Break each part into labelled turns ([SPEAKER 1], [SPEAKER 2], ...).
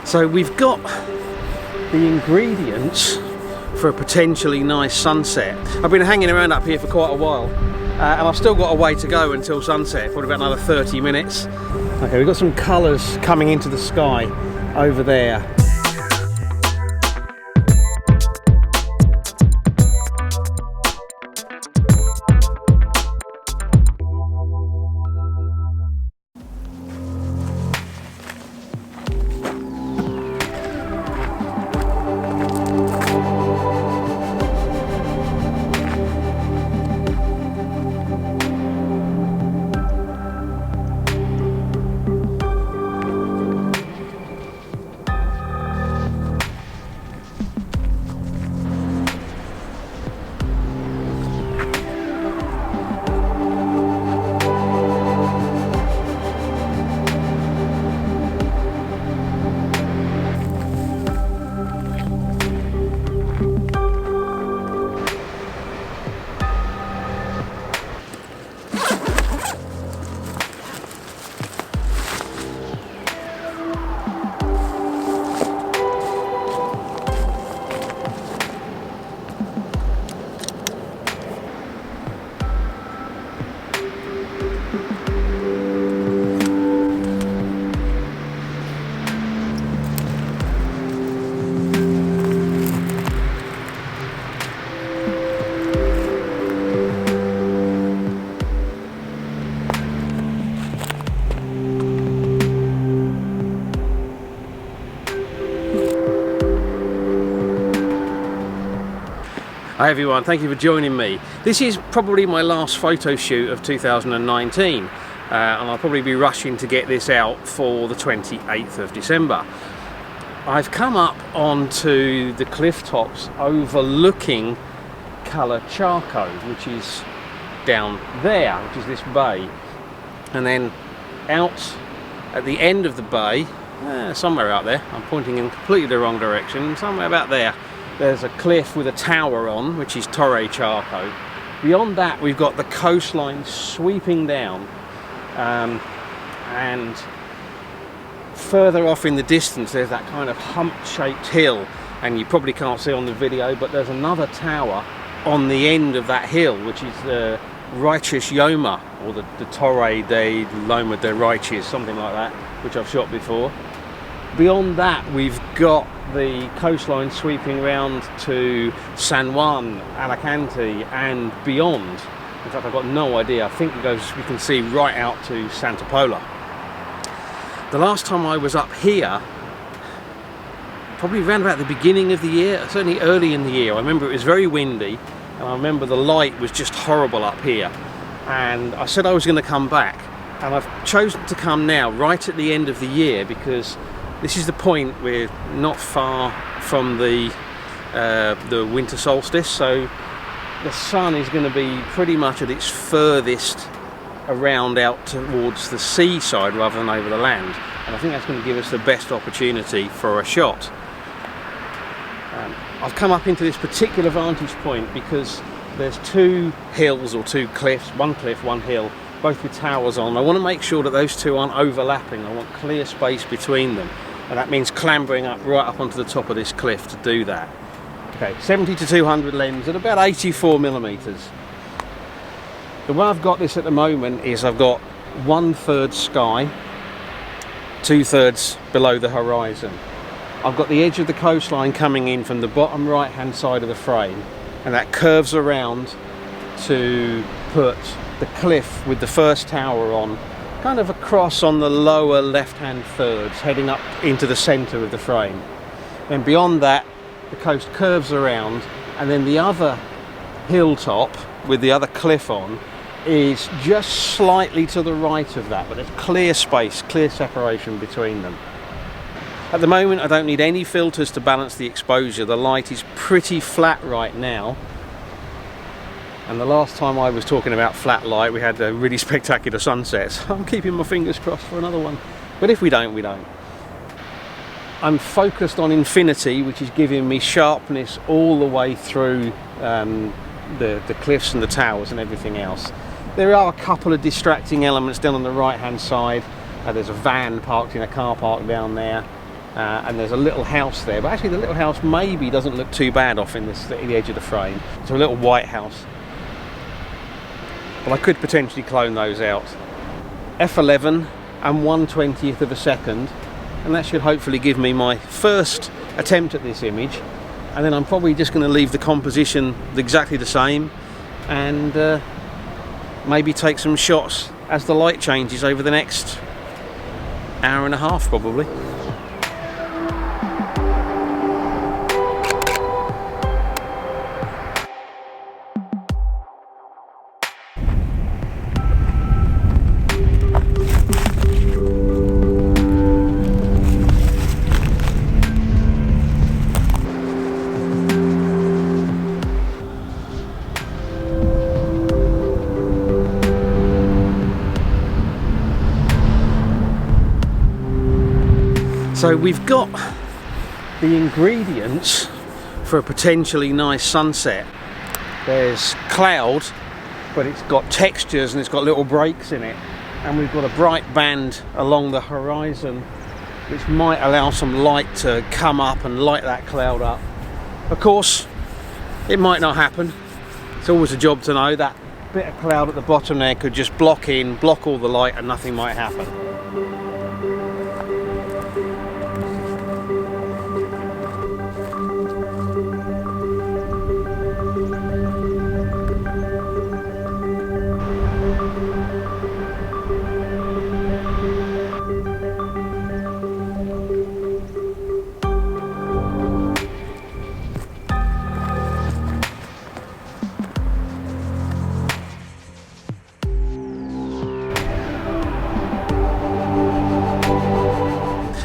[SPEAKER 1] So we've got the ingredients for a potentially nice sunset. I've been hanging around up here for quite a while, and I've still got a way to go until sunset, probably about another 30 minutes. Okay, we've got some colours coming into the sky over there. Hi everyone, thank you for joining me. This is probably my last photo shoot of 2019 and I'll probably be rushing to get this out for the 28th of December. I've come up onto the cliff tops overlooking Cala Charco, which is down there, which is this bay, and then out at the end of the bay, somewhere out there, I'm pointing in completely the wrong direction, somewhere about there, there's a cliff with a tower on, which is Torre Charco. Beyond that, we've got the coastline sweeping down, and further off in the distance, there's that kind of hump-shaped hill, and you probably can't see on the video, but there's another tower on the end of that hill, which is the Righteous Yoma, or the Torre de Loma de Righteous, something like that, which I've shot before. Beyond that, we've got the coastline sweeping round to San Juan, Alicante and beyond. In fact, I've got no idea. I think it goes, you can see right out to Santa Pola. The last time I was up here, probably around about the beginning of the year, certainly early in the year, I remember it was very windy and I remember the light was just horrible up here, and I said I was going to come back, and I've chosen to come now right at the end of the year because this is the point we're not far from the winter solstice, so the sun is going to be pretty much at its furthest around out towards the seaside rather than over the land, and I think that's going to give us the best opportunity for a shot. I've come up into this particular vantage point because there's two hills or two cliffs, one cliff, one hill, both with towers on. I want to make sure that those two aren't overlapping. I want clear space between them. And that means clambering up right up onto the top of this cliff to do that. Okay, 70 to 200 lens at about 84 millimeters. The way I've got this at the moment is I've got 1/3 sky, 2/3 below the horizon. I've got the edge of the coastline coming in from the bottom right hand side of the frame, and that curves around to put the cliff with the first tower on kind of across on the lower left-hand thirds, heading up into the centre of the frame. Then beyond that, the coast curves around, and then the other hilltop with the other cliff on is just slightly to the right of that, but there's clear space, clear separation between them. At the moment, I don't need any filters to balance the exposure. The light is pretty flat right now. And the last time I was talking about flat light, we had a really spectacular sunset. So I'm keeping my fingers crossed for another one. But if we don't, we don't. I'm focused on infinity, which is giving me sharpness all the way through the cliffs and the towers and everything else. There are a couple of distracting elements down on the right hand side. There's a van parked in a car park down there. and there's a little house there, but actually the little house maybe doesn't look too bad off in the edge of the frame. It's a little white house, but I could potentially clone those out. F11 and 1/20th of a second, and that should hopefully give me my first attempt at this image, and then I'm probably just going to leave the composition exactly the same and maybe take some shots as the light changes over the next hour and a half probably. So we've got the ingredients for a potentially nice sunset. There's cloud, but it's got textures and it's got little breaks in it, and we've got a bright band along the horizon which might allow some light to come up and light that cloud up. Of course, it might not happen. It's always a job to know. That bit of cloud at the bottom there could just block all the light, and nothing might happen.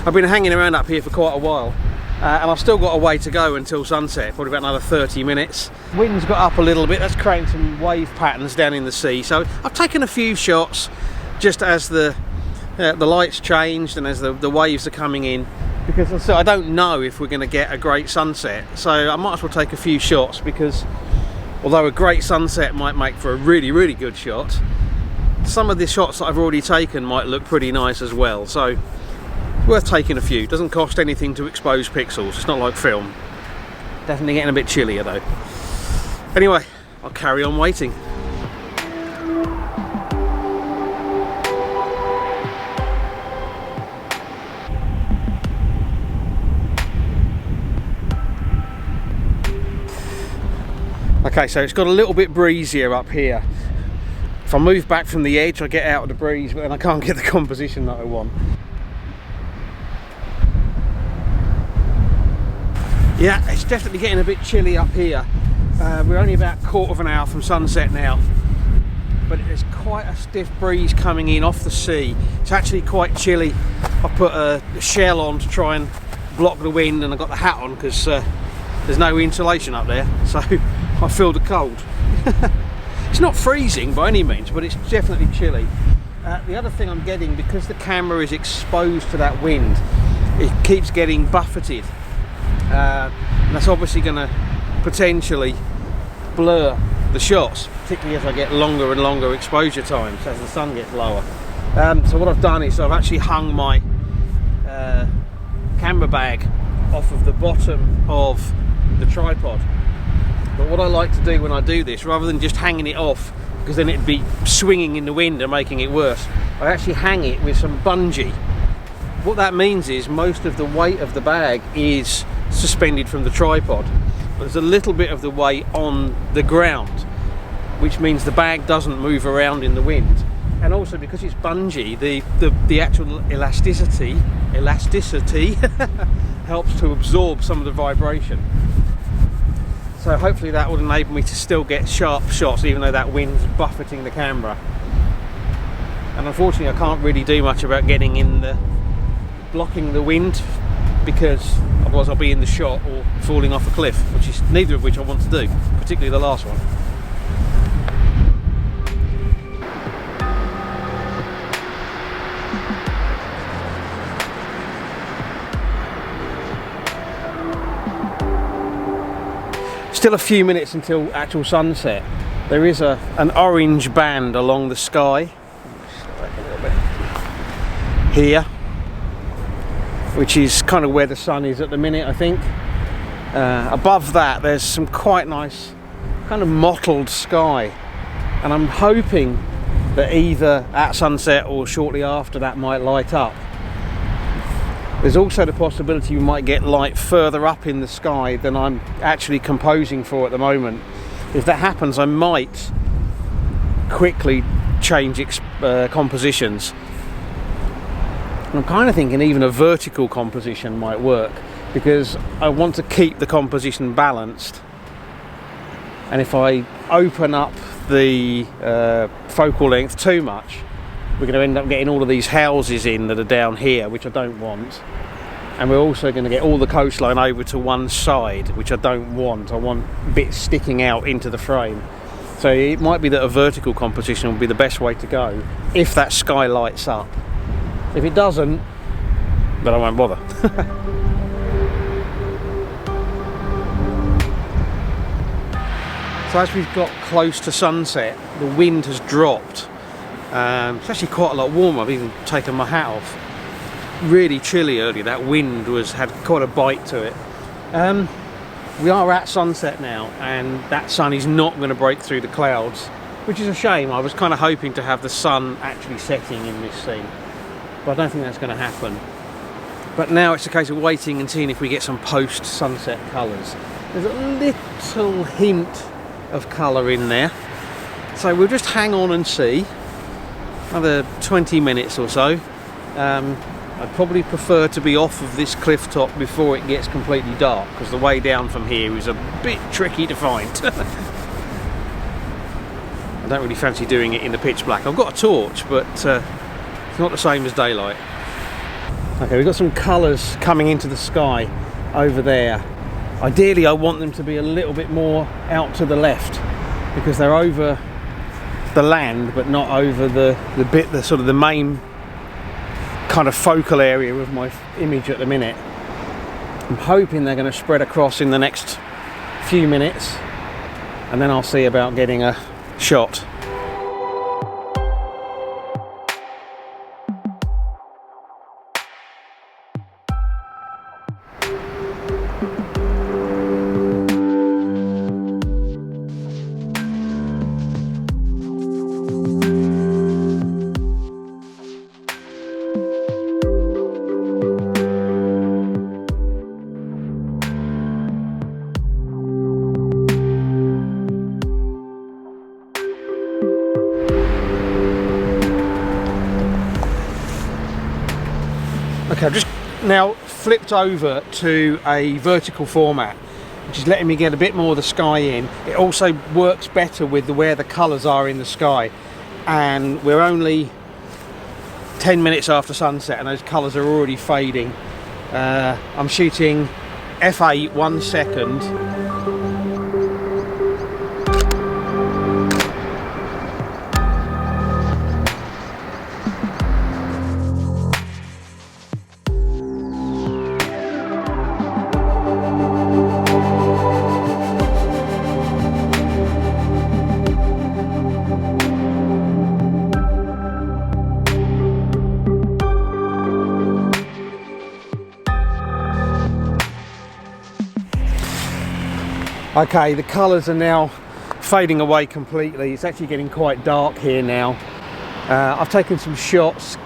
[SPEAKER 1] I've been hanging around up here for quite a while, and I've still got a way to go until sunset, probably about another 30 minutes. Wind's got up a little bit, that's creating some wave patterns down in the sea, so I've taken a few shots just as the lights changed and as the waves are coming in, because I don't know if we're going to get a great sunset, so I might as well take a few shots, because although a great sunset might make for a really, really good shot, some of the shots that I've already taken might look pretty nice as well, so worth taking a few. Doesn't cost anything to expose pixels, it's not like film. Definitely getting a bit chillier though. Anyway, I'll carry on waiting. Okay, so it's got a little bit breezier up here. If I move back from the edge I get out of the breeze, but then I can't get the composition that I want. Yeah, it's definitely getting a bit chilly up here. We're only about a quarter of an hour from sunset now, but there's quite a stiff breeze coming in off the sea. It's actually quite chilly. I put a shell on to try and block the wind, and I got the hat on because there's no insulation up there, so I feel the cold. It's not freezing by any means, but it's definitely chilly. The other thing I'm getting, because the camera is exposed to that wind, it keeps getting buffeted. And that's obviously going to potentially blur the shots, particularly as I get longer and longer exposure times as the sun gets lower. So what I've done is I've actually hung my camera bag off of the bottom of the tripod. But what I like to do when I do this, rather than just hanging it off, because then it'd be swinging in the wind and making it worse, I actually hang it with some bungee. What that means is most of the weight of the bag is suspended from the tripod. There's a little bit of the weight on the ground, which means the bag doesn't move around in the wind. And also because it's bungee, the actual elasticity helps to absorb some of the vibration. So hopefully that will enable me to still get sharp shots even though that wind's buffeting the camera. And unfortunately I can't really do much about getting in the blocking the wind, because otherwise I'll be in the shot or falling off a cliff, which is neither of which I want to do, particularly the last one. Still a few minutes until actual sunset. There is an orange band along the sky here. which is kind of where the sun is at the minute, I think. Above that there's some quite nice kind of mottled sky, and I'm hoping that either at sunset or shortly after that might light up. There's also the possibility we might get light further up in the sky than I'm actually composing for at the moment. If that happens, I might quickly change compositions. I'm kind of thinking even a vertical composition might work, because I want to keep the composition balanced. And if I open up the focal length too much, we're going to end up getting all of these houses in that are down here, which I don't want. And we're also going to get all the coastline over to one side, which I don't want. I want bits sticking out into the frame. So it might be that a vertical composition will be the best way to go if that sky lights up. If it doesn't, then I won't bother. So as we've got close to sunset, the wind has dropped. It's actually quite a lot warmer. I've even taken my hat off. Really chilly earlier. That wind had quite a bite to it. We are at sunset now, and that sun is not going to break through the clouds, which is a shame. I was kind of hoping to have the sun actually setting in this scene, but I don't think that's going to happen. But now it's a case of waiting and seeing if we get some post-sunset colours. There's a little hint of colour in there, so we'll just hang on and see. Another 20 minutes or so. I'd probably prefer to be off of this cliff top before it gets completely dark, because the way down from here is a bit tricky to find. I don't really fancy doing it in the pitch black. I've got a torch, but it's not the same as daylight. Okay, we've got some colours coming into the sky over there. Ideally I want them to be a little bit more out to the left, because they're over the land but not over the sort of the main kind of focal area of my image at the minute. I'm hoping they're going to spread across in the next few minutes, and then I'll see about getting a shot. Okay, I've just now flipped over to a vertical format, which is letting me get a bit more of the sky in. It also works better with where the colours are in the sky, and we're only 10 minutes after sunset and those colours are already fading. I'm shooting f8 1 second. Okay, the colours are now fading away completely. It's actually getting quite dark here now. I've taken some shots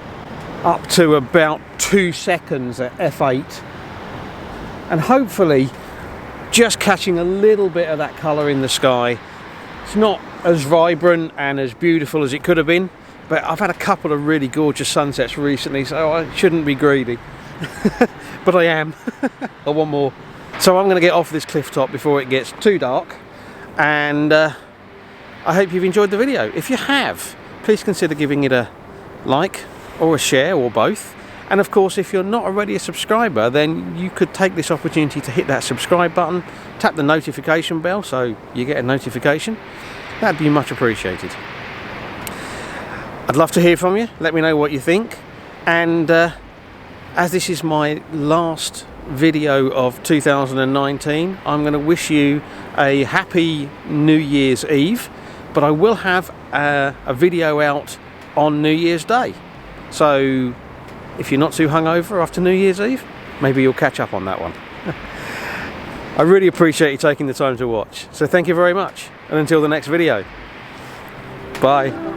[SPEAKER 1] up to about 2 seconds at f8, and hopefully just catching a little bit of that colour in the sky. It's not as vibrant and as beautiful as it could have been, but I've had a couple of really gorgeous sunsets recently, so I shouldn't be greedy. But I am. I want more. So I'm going to get off this cliff top before it gets too dark, and I hope you've enjoyed the video. If you have, please consider giving it a like or a share or both. And of course, if you're not already a subscriber, then you could take this opportunity to hit that subscribe button, tap the notification bell so you get a notification. That'd be much appreciated. I'd love to hear from you. Let me know what you think. And as this is my last video of 2019, I'm going to wish you a happy New Year's Eve, but I will have a video out on New Year's Day, so if you're not too hungover after New Year's Eve, maybe you'll catch up on that one. I really appreciate you taking the time to watch, so thank you very much, and until the next video, bye.